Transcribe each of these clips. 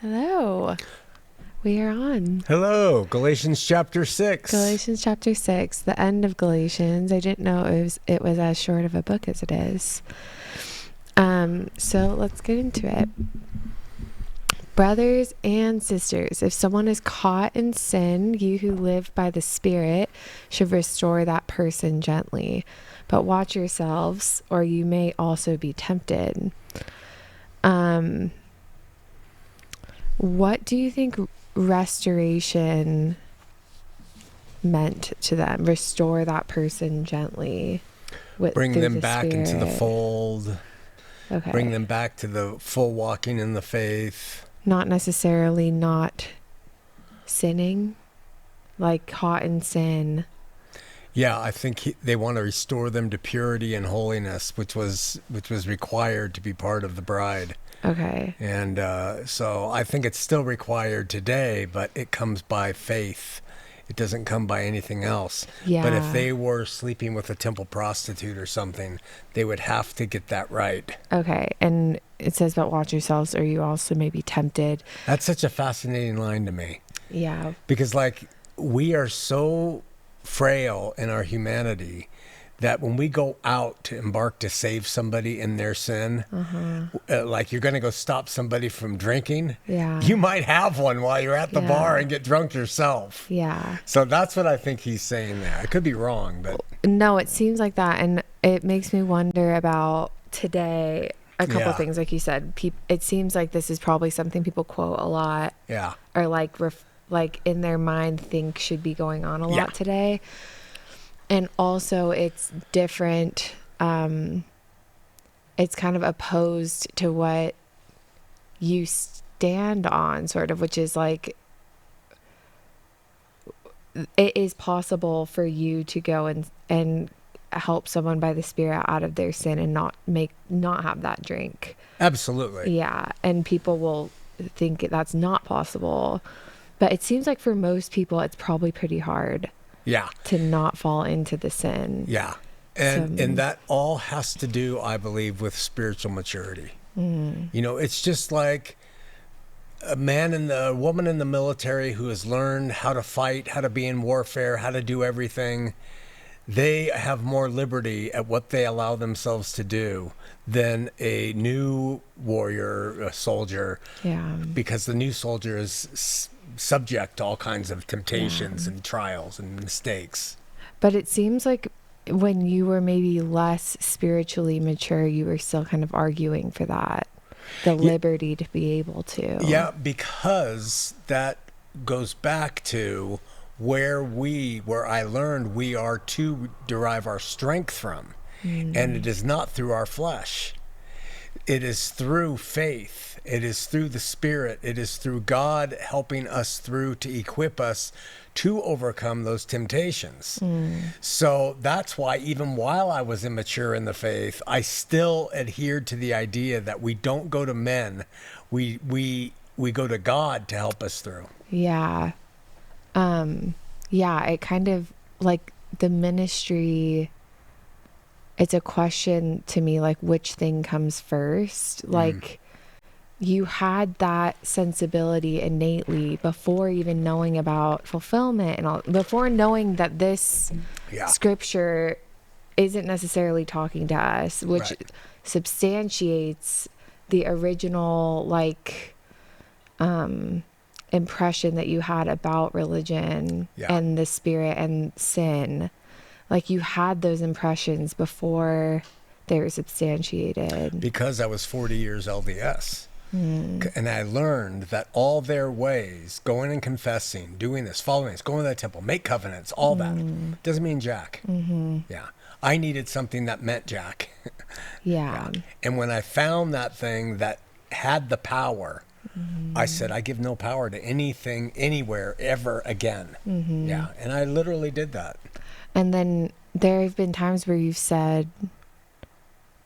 Hello. We are on. Hello, Galatians chapter 6. Galatians chapter 6, the end of Galatians. I didn't know it was as short of a book as it is. So let's get into it. Brothers and sisters, if someone is caught in sin, you who live by the Spirit should restore that person gently. But watch yourselves, or you may also be tempted. What do you think restoration meant to them? Restore that person gently. Bring them back into the fold. Okay. Bring them back to the full walking in the faith. Not necessarily not sinning, like caught in sin. Yeah, I think they want to restore them to purity and holiness, which was required to be part of the bride. Okay. And so I think it's still required today, but it comes by faith. It doesn't come by anything else. Yeah. But if they were sleeping with a temple prostitute or something, they would have to get that right. Okay. And it says, but watch yourselves, or you also may be tempted. That's such a fascinating line to me. Yeah. Because, we are so frail in our humanity that when we go out to embark to save somebody in their sin, you're going to go stop somebody from drinking, you might have one while you're at the bar and get drunk yourself. Yeah. So that's what I think he's saying there. I could be wrong, but... No, it seems like that. And it makes me wonder about today, a couple things. Like you said, it seems like this is probably something people quote a lot. Yeah. Or like in their mind think should be going on a lot today. And also it's different. It's kind of opposed to what you stand on, sort of, which is like, it is possible for you to go and help someone by the Spirit out of their sin and not have that drink. Absolutely. Yeah. And people will think that's not possible. But it seems like for most people, it's probably pretty hard. Yeah. To not fall into the sin. Yeah. And that all has to do, I believe, with spiritual maturity. You know, it's just like a man and a woman in the military who has learned how to fight, how to be in warfare, how to do everything. They have more liberty at what they allow themselves to do than a new warrior, a soldier. Yeah. Because the new soldier is subject to all kinds of temptations and trials and mistakes. But it seems like when you were maybe less spiritually mature, you were still kind of arguing for that, the liberty to be able to. Yeah, because that goes back to where I learned we are to derive our strength from. And it is not through our flesh. It is through faith. It is through the Spirit. It is through God helping us through to equip us to overcome those temptations. So that's why even while I was immature in the faith, I still adhered to the idea that we don't go to men. We go to God to help us through. Yeah. It kind of like the ministry, it's a question to me, like which thing comes first? Like you had that sensibility innately before even knowing about fulfillment and all, before knowing that this scripture isn't necessarily talking to us, which substantiates the original impression that you had about religion and the Spirit and sin. Like you had those impressions before they were substantiated. Because I was 40 years LDS. And I learned that all their ways, going and confessing, doing this, following this, going to the temple, make covenants, all that, doesn't mean jack. Yeah. I needed something that meant jack. Yeah. And when I found that thing that had the power, I said, I give no power to anything, anywhere, ever again. Yeah. And I literally did that. And then there have been times where you've said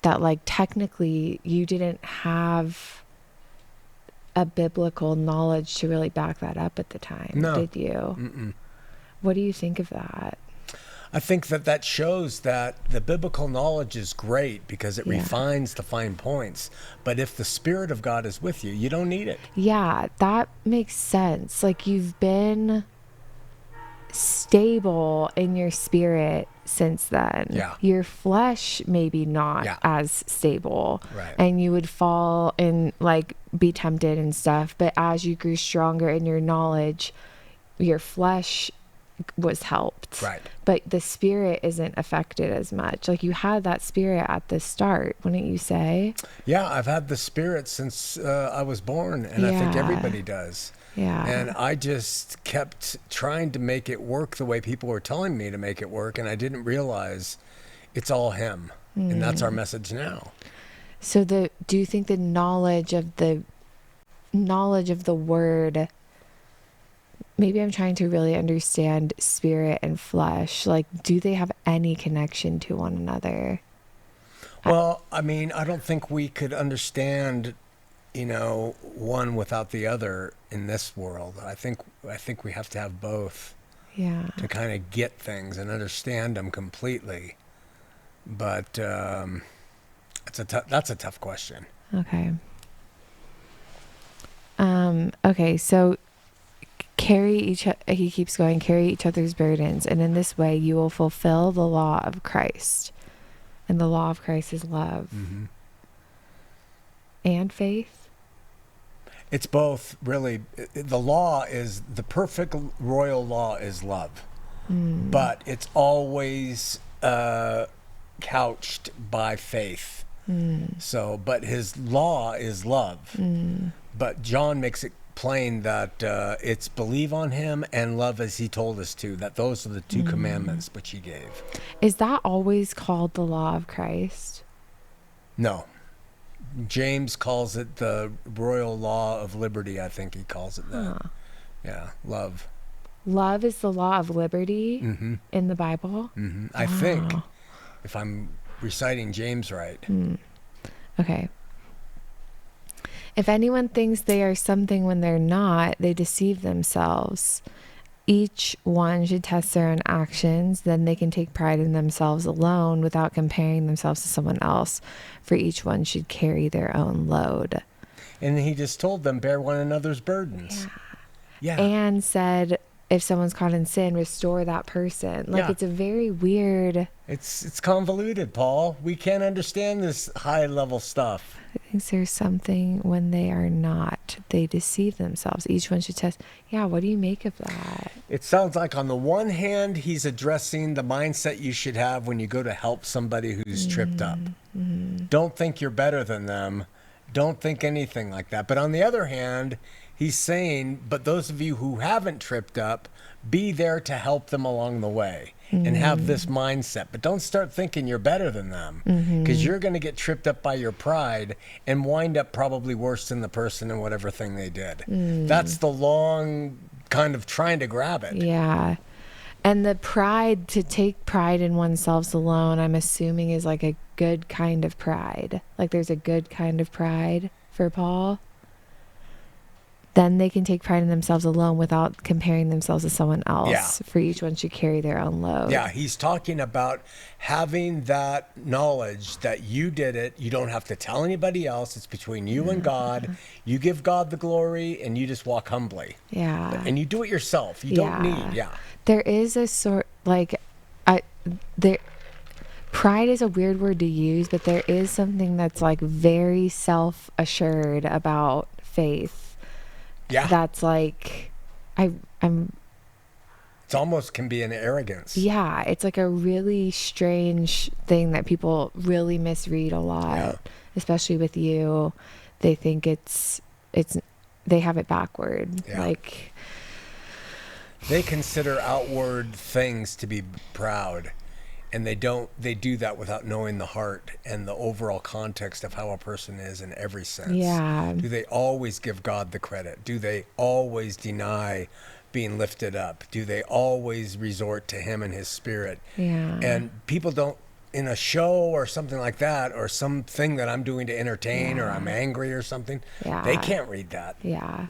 that technically you didn't have a biblical knowledge to really back that up at the time, did you? What do you think of that? I think that shows that the biblical knowledge is great because it refines the fine points. But if the Spirit of God is with you, you don't need it. Yeah, that makes sense. Like, you've been stable in your spirit since then. Yeah. Your flesh maybe not as stable. Right. And you would fall and like be tempted and stuff. But as you grew stronger in your knowledge, your flesh was helped. Right. But the spirit isn't affected as much. Like, you had that spirit at the start, wouldn't you say? Yeah, I've had the Spirit since I was born, and I think everybody does. Yeah. And I just kept trying to make it work the way people were telling me to make it work, and I didn't realize it's all Him. And that's our message now. So do you think the knowledge of the word, maybe I'm trying to really understand spirit and flesh, like, do they have any connection to one another? Well, I mean, I don't think we could understand, one without the other in this world. I think we have to have both to kind of get things and understand them completely. But that's a tough question. Okay. Okay, so he keeps going, carry each other's burdens, and in this way you will fulfill the law of Christ. And the law of Christ is love. Mm-hmm. And faith? It's both, really. The perfect royal law is love. But it's always couched by faith. So, but his law is love. But John makes it plain that it's believe on him and love as he told us to, that those are the two commandments which he gave. Is that always called the law of Christ? No. James calls it the royal law of liberty. I think he calls it that. Yeah, love. Love is the law of liberty in the Bible? I think, if I'm reciting James right. Okay. If anyone thinks they are something when they're not, they deceive themselves. Each one should test their own actions, then they can take pride in themselves alone without comparing themselves to someone else, for each one should carry their own load. And he just told them, bear one another's burdens. Yeah. And said, if someone's caught in sin, restore that person. Like, it's a very weird... It's convoluted, Paul. We can't understand this high-level stuff. I think there's something when they are not. They deceive themselves. Each one should test. Yeah, what do you make of that? It sounds like on the one hand, he's addressing the mindset you should have when you go to help somebody who's tripped up. Don't think you're better than them. Don't think anything like that. But on the other hand, he's saying, but those of you who haven't tripped up, be there to help them along the way and have this mindset. But don't start thinking you're better than them, because you're going to get tripped up by your pride and wind up probably worse than the person in whatever thing they did. That's the long kind of trying to grab it. Yeah. And the pride, to take pride in oneself alone, I'm assuming is like a good kind of pride. Like, there's a good kind of pride for Paul. Then they can take pride in themselves alone without comparing themselves to someone else. Yeah. For each one should carry their own load. Yeah, he's talking about having that knowledge that you did it. You don't have to tell anybody else. It's between you and God. You give God the glory, and you just walk humbly. Yeah. And you do it yourself. You don't need, There is a sort, like, pride is a weird word to use, but there is something that's, like, very self-assured about faith. Yeah. That's like, I'm. It almost can be an arrogance. Yeah, it's like a really strange thing that people really misread a lot, especially with you. They think they have it backward. Yeah. Like, they consider outward things to be proud, and they do that without knowing the heart and the overall context of how a person is in every sense. Yeah. Do they always give God the credit? Do they always deny being lifted up? Do they always resort to him and his spirit? Yeah. And people don't, in a show or something like that, or something that I'm doing to entertain, or I'm angry or something, they can't read that. Yeah.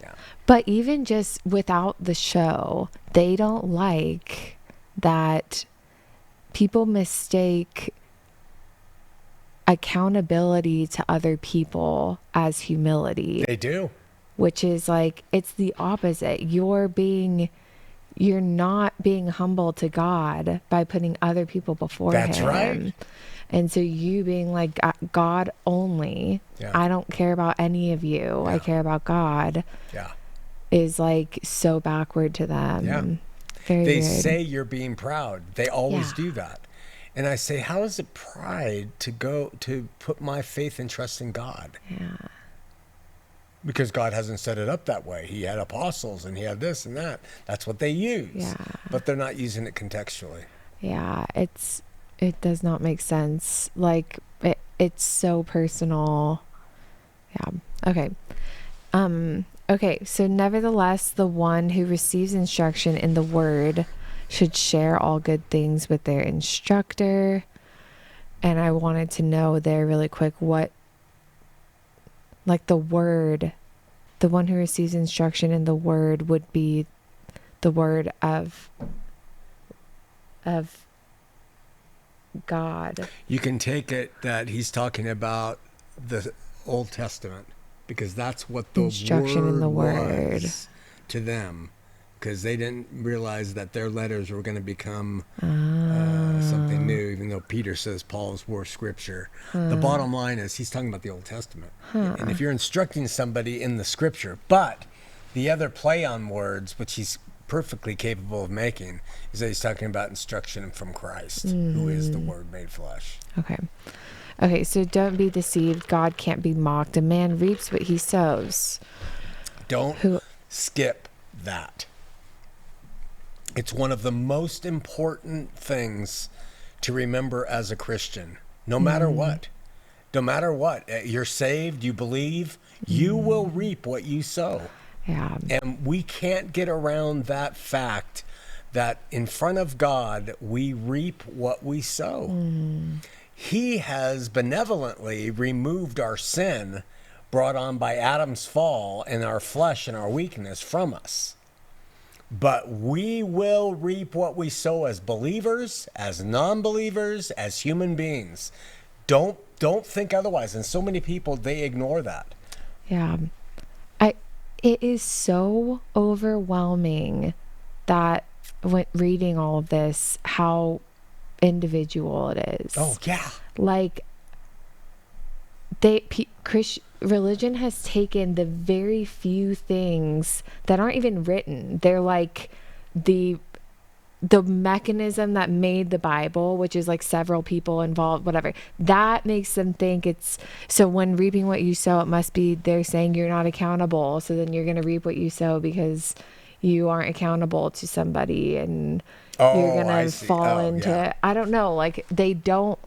But even just without the show, they don't like that people mistake accountability to other people as humility. They do. Which is like, it's the opposite. You're not being humble to God by putting other people before That's him. right. And so you being like, God only, I don't care about any of you. I care about God. Yeah. Is like so backward to them. Yeah. Very They weird. say you're being proud. They always do that. And I say, how is it pride to put my faith and trust in God? Yeah. Because God hasn't set it up that way. He had apostles and he had this and that. That's what they use. Yeah. But they're not using it contextually. Yeah. It does not make sense. Like it's so personal. Yeah. Okay. Okay. So nevertheless, the one who receives instruction in the word should share all good things with their instructor. And I wanted to know there really quick what, like the word, the one who receives instruction in the word would be the word of God. You can take it that he's talking about the Old Testament because that's what the Instruction in the word was to them, because they didn't realize that their letters were going to become something new, even though Peter says Paul's wore scripture. The bottom line is he's talking about the Old Testament. And if you're instructing somebody in the scripture, but the other play on words, which he's perfectly capable of making, is that he's talking about instruction from Christ, who is the Word made flesh. Okay, so don't be deceived. God can't be mocked. A man reaps what he sows. Don't skip that. It's one of the most important things to remember as a Christian, no matter what. No matter what. You're saved, you believe, you will reap what you sow. Yeah. And we can't get around that fact that in front of God, we reap what we sow. He has benevolently removed our sin brought on by Adam's fall and our flesh and our weakness from us. But we will reap what we sow as believers, as non-believers, as human beings. Don't think otherwise. And so many people, they ignore that. Yeah. It is so overwhelming that when reading all of this, how individual it is. Oh, yeah. Like, religion has taken the very few things that aren't even written. They're like the mechanism that made the Bible, which is like several people involved, whatever, that makes them think it's, so when reaping what you sow, it must be they're saying you're not accountable, so then you're going to reap what you sow because you aren't accountable to somebody, and you're going to fall into, I don't know, like they don't,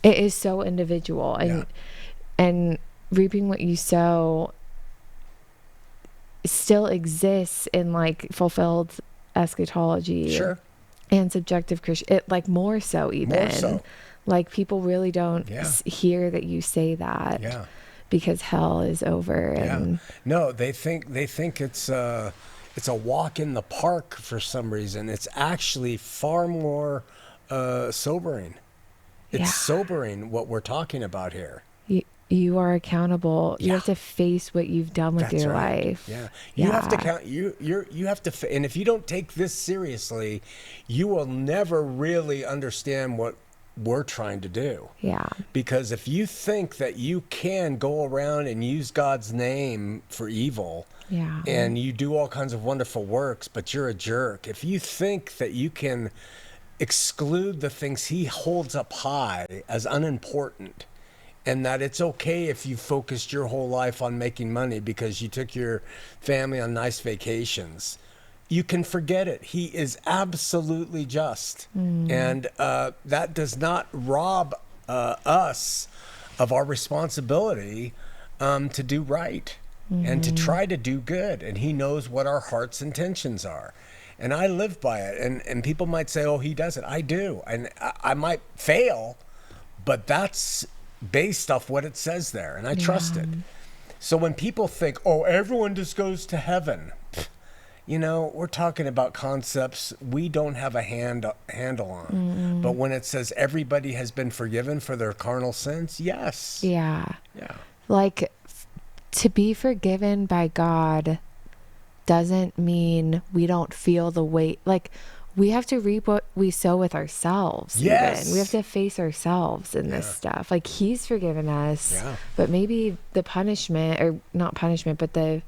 it is so individual, and reaping what you sow still exists in like fulfilled eschatology, and subjective Christian, it like more so even like people really don't hear that you say that because hell is over. And no, they think it's a walk in the park for some reason. It's actually far more sobering. It's sobering what we're talking about here. You are accountable. You have to face what you've done with your life. You have to count. You have to. And if you don't take this seriously, you will never really understand what we're trying to do. Because if you think that you can go around and use God's name for evil, and you do all kinds of wonderful works, but you're a jerk. If you think that you can exclude the things He holds up high as unimportant, and that it's okay if you focused your whole life on making money because you took your family on nice vacations, you can forget it. He is absolutely just. And that does not rob us of our responsibility to do right and to try to do good. And He knows what our heart's intentions are. And I live by it. And people might say, oh, he doesn't. I do. And I might fail, but that's based off what it says there, and I trust it. So when people think, oh, everyone just goes to heaven, we're talking about concepts we don't have a handle on. But when it says everybody has been forgiven for their carnal sins, yes. Yeah. Yeah. Like, to be forgiven by God doesn't mean we don't feel the weight. Like, we have to reap what we sow with ourselves. Yes. Even. We have to face ourselves in this stuff. Like, he's forgiven us, but maybe the punishment, or not punishment, but the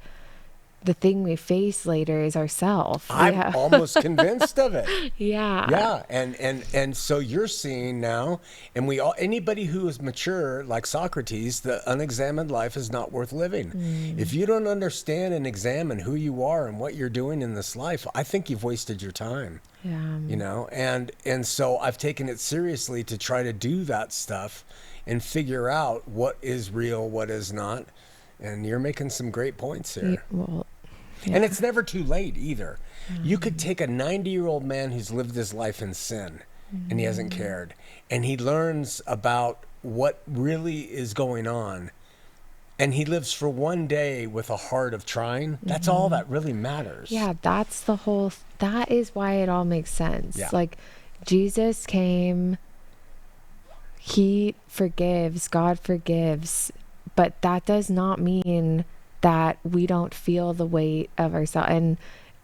thing we face later is ourselves. I'm almost convinced of it. Yeah. And so you're seeing now, and anybody who is mature, like Socrates, the unexamined life is not worth living. If you don't understand and examine who you are and what you're doing in this life, I think you've wasted your time. Yeah. And so I've taken it seriously to try to do that stuff and figure out what is real, what is not. And you're making some great points here. And it's never too late either. You could take a 90-year-old man who's lived his life in sin and he hasn't cared, and he learns about what really is going on, and he lives for one day with a heart of trying. That's all that really matters. Yeah, that is why it all makes sense. Yeah. Like, Jesus came, he forgives, God forgives, but that does not mean that we don't feel the weight of ourselves. And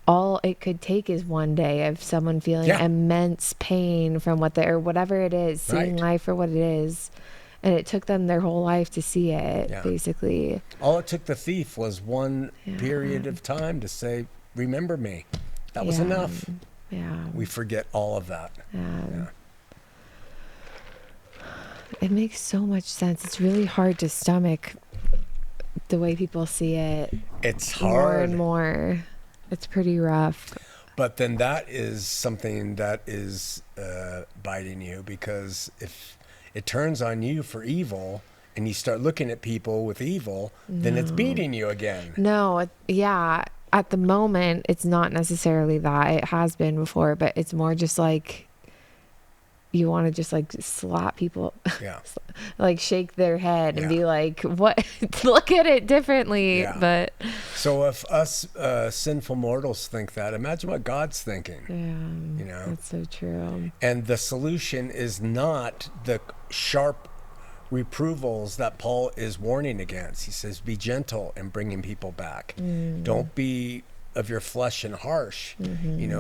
all it could take is one day of someone feeling immense pain from or whatever it is, seeing life for what it is. And it took them their whole life to see it, basically. All it took the thief was one period of time to say, remember me. That was enough. Yeah. We forget all of that. It makes so much sense. It's really hard to stomach the way people see it. It's hard. More and more. It's pretty rough. But then that is something that is biting you, because if it turns on you for evil and you start looking at people with evil, then it's beating you again. No, at the moment, it's not necessarily that. It has been before, but it's more just like you want to just like slap people, like shake their head and be like, what? Look at it differently. Yeah. But so if us sinful mortals think that, imagine what God's thinking. That's so true. And the solution is not the sharp reprovals that Paul is warning against. He says, be gentle in bringing people back. Don't be of your flesh and harsh,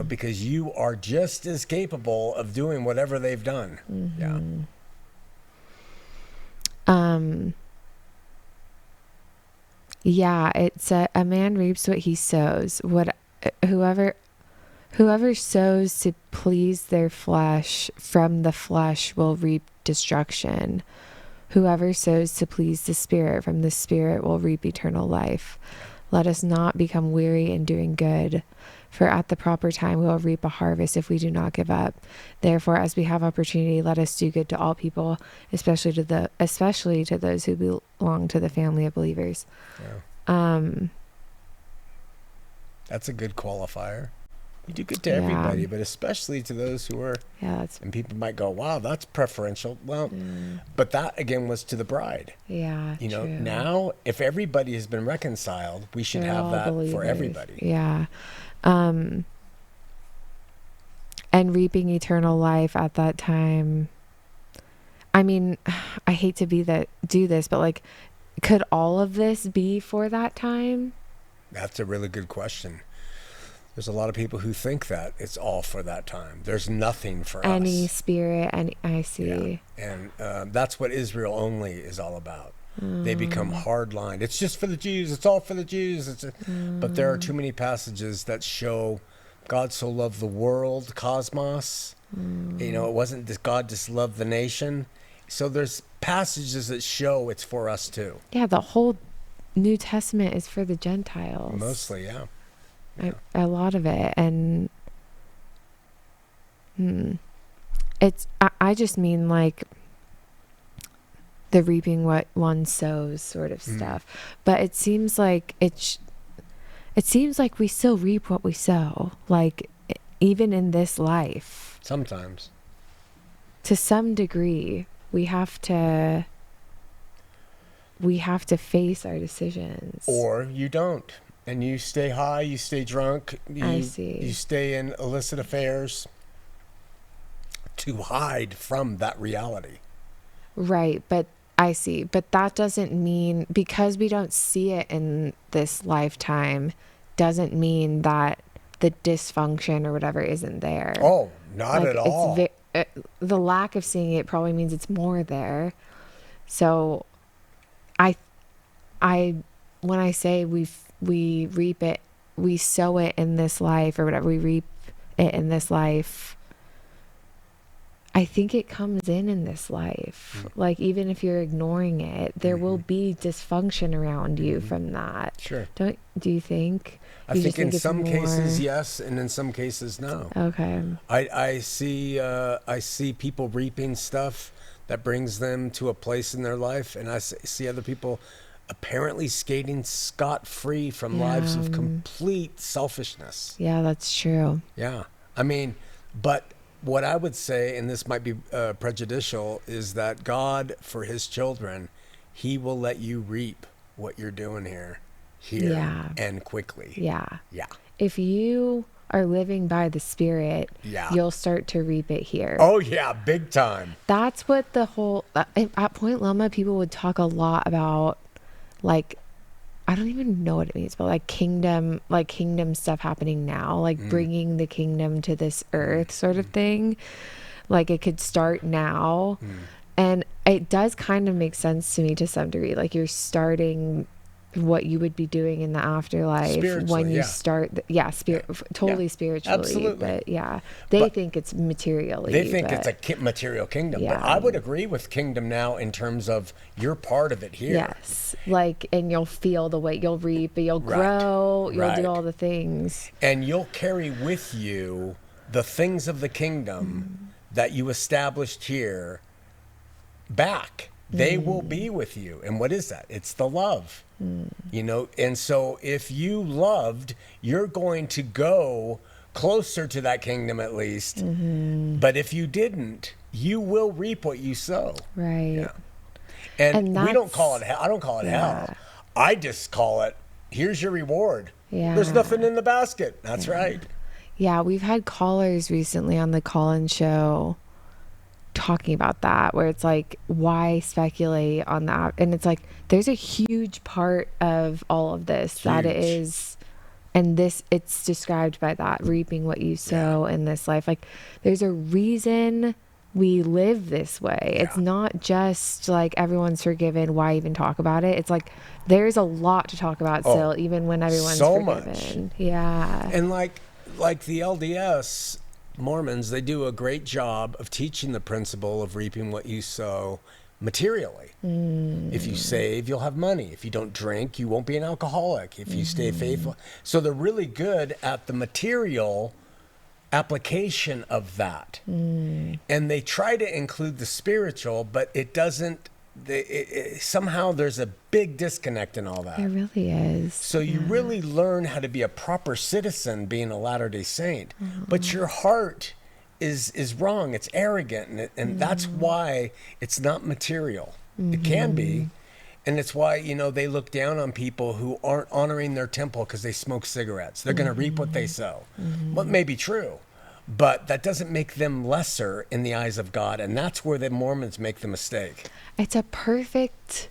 because you are just as capable of doing whatever they've done. It's a man reaps what he sows. Whoever sows to please their flesh, from the flesh will reap destruction. Whoever sows to please the Spirit, from the Spirit will reap eternal life. Let us not become weary in doing good, for at the proper time we will reap a harvest if we do not give up. Therefore, as we have opportunity, let us do good to all people, especially to those who belong to the family of believers. That's a good qualifier. You do good to everybody, but especially to those who are. And people might go, "Wow, that's preferential." Well, but that again was to the bride. True. Now if everybody has been reconciled, we should have that believers. For everybody. And reaping eternal life at that time. I mean, I hate to do this, but like, could all of this be for that time? That's a really good question. There's a lot of people who think that it's all for that time. There's nothing for any us. Spirit, I see. And that's what Israel only is all about. They become hard-lined. It's just for the Jews. It's all for the Jews. But there are too many passages that show God so loved the world, cosmos. It wasn't that God just loved the nation. So there's passages that show it's for us too. Yeah, the whole New Testament is for the Gentiles. Mostly, yeah. A lot of it. And I just mean like the reaping what one sows sort of stuff. But it seems like it seems like we still reap what we sow, like even in this life. Sometimes. To some degree, we have to face our decisions. Or you don't. And you stay high, you stay drunk, I see. You stay in illicit affairs to hide from that reality. Right, but I see. But that doesn't mean, because we don't see it in this lifetime, doesn't mean that the dysfunction or whatever isn't there. Oh, not Like, at all. The lack of seeing it probably means it's more there. So I when I say we reap it, we sow it in this life or whatever, we reap it in this life, I think it comes in this life. Like, even if you're ignoring it, there will be dysfunction around you from that. Sure. Do you think? I think in some cases, yes, and in some cases, no. Okay. I see people reaping stuff that brings them to a place in their life, and I see other people apparently skating scot-free from lives of complete selfishness. Yeah, that's true. Yeah. I mean, but what I would say, and this might be prejudicial, is that God, for his children, he will let you reap what you're doing here and quickly. Yeah. Yeah. If you are living by the Spirit, you'll start to reap it here. Oh, yeah, big time. That's what the whole, at Point Loma, people would talk a lot about, like, I don't even know what it means, but like kingdom stuff happening now, like bringing the kingdom to this earth sort of thing. Like, it could start now. And it does kind of make sense to me to some degree. Like, you're starting what you would be doing in the afterlife when you start spiritually, absolutely. But they think it's materially, they think it's a material kingdom, but I would agree with kingdom now in terms of you're part of it here. Yes, like, and you'll feel the way, you'll reap, you'll grow, you'll do all the things, and you'll carry with you the things of the kingdom that you established here back. They will be with you. And what is that? It's the love. You know, and so if you loved, you're going to go closer to that kingdom at least. But if you didn't, you will reap what you sow. Right. Yeah. And we don't call it hell. I don't call it hell. I just call it, here's your reward. Yeah. There's nothing in the basket. That's right. Yeah, we've had callers recently on the call-in show talking about that, where it's like, why speculate on that? And it's like, there's a huge part of all of this that it is, and this, it's described by that, reaping what you sow in this life. Like, there's a reason we live this way. It's not just like everyone's forgiven, why even talk about it? It's like, there's a lot to talk about still, even when everyone's forgiven. Yeah. And like the LDS Mormons, they do a great job of teaching the principle of reaping what you sow materially. If you save, you'll have money. If you don't drink, you won't be an alcoholic. If you stay faithful. So they're really good at the material application of that. And they try to include the spiritual, but it doesn't, somehow there's a big disconnect in all that. There really is. So you really learn how to be a proper citizen being a Latter-day Saint, but your heart is wrong. It's arrogant, and that's why it's not material. It can be, and it's why, you know, they look down on people who aren't honoring their temple because they smoke cigarettes. They're going to reap what they sow. What may be true, but that doesn't make them lesser in the eyes of God, and that's where the Mormons make the mistake. It's a perfect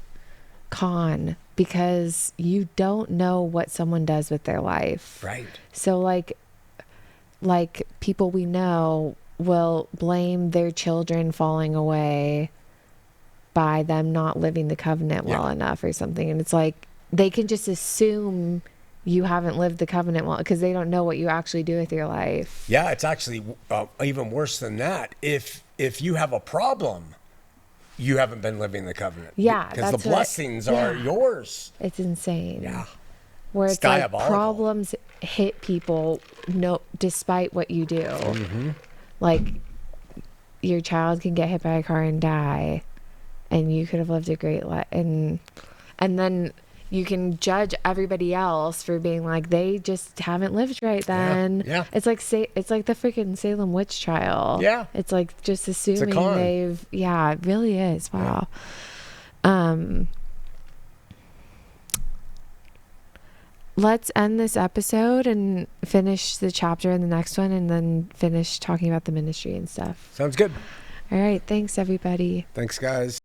con, because you don't know what someone does with their life. Right. So like people we know will blame their children falling away by them not living the covenant well enough or something. And it's like, they can just assume you haven't lived the covenant well because they don't know what you actually do with your life. Yeah, it's actually even worse than that. If you have a problem, you haven't been living the covenant. Yeah, because the blessings are yours. It's insane. Yeah, where it's like problems hit people despite what you do. Like, your child can get hit by a car and die, and you could have lived a great life, and then you can judge everybody else for being like, they just haven't lived right then. Yeah. It's like the freaking Salem witch trial. Yeah. It's like just assuming they've, it really is. Wow. let's end this episode and finish the chapter in the next one, and then finish talking about the ministry and stuff. Sounds good. All right. Thanks, everybody. Thanks, guys.